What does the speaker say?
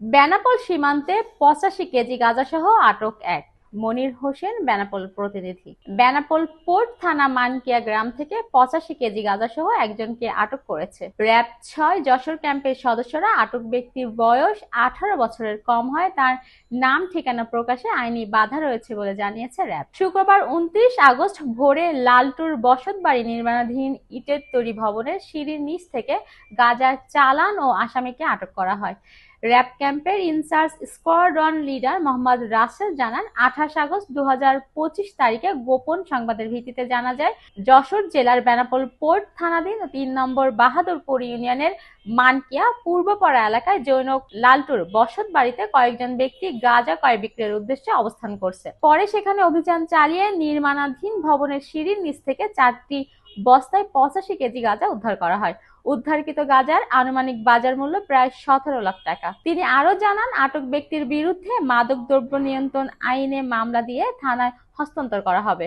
বেনাপোল সীমান্তে ৮৫ কেজি গাঁজাসহ আটক এক। মনির হোসেন, বেনাপোল প্রতিনিধি। বেনাপোল পোর্ট থানা মানকিয়া গ্রাম থেকে ৮৫ কেজি গাঁজাসহ একজনকে আটক করেছে র‍্যাব-৬ যশোর ক্যাম্পের সদস্যরা। আটক ব্যক্তির বয়স ১৮ বছরের কম হয়। তার নাম ঠিকানা প্রকাশে আইনি বাধা রয়েছে বলে জানিয়েছে র‍্যাব। শুক্রবার ২৯ আগস্ট ভোরে লালটুর বসতবাড়ি নির্মাণাধীন ইটের তৈরি ভবনের সিঁড়ির নিচ থেকে গাঁজার চালান ও আসামিকে আটক করা হয়। র‍্যাব ক্যাম্পের incharge squadron leader Mohammad Rasel জানান, ২৮ আগস্ট ২০২৫ তারিখে গোপন সংবাদের ভিত্তিতে জানা যায়, যশোর জেলার বেনাপোল পোর্ট থানাধীন ৩ নম্বর বাহাদুরপুর ইউনিয়নের মানকিয়া পূর্বপাড়া এলাকায় জৈনক লালটুর বসত বাড়িতে কয়েকজন ব্যক্তি গাঁজা ক্রয় বিক্রয়ের উদ্দেশ্যে অবস্থান করছে। পরে সেখানে অভিযান চালিয়ে নির্মাণাধীন ভবনের সিঁড়ির নিচ থেকে ৪টি বস্তায় ৮৫ কেজি গাঁজা উদ্ধার করা হয়। উদ্ধারকৃত গাঁজার আনুমানিক বাজার মূল্য প্রায় ১৭ লাখ টাকা। তিনি আরো জানান, আটক ব্যক্তির বিরুদ্ধে মাদকদ্রব্য নিয়ন্ত্রণ আইনে মামলা দিয়ে থানায় হস্তান্তর করা হবে।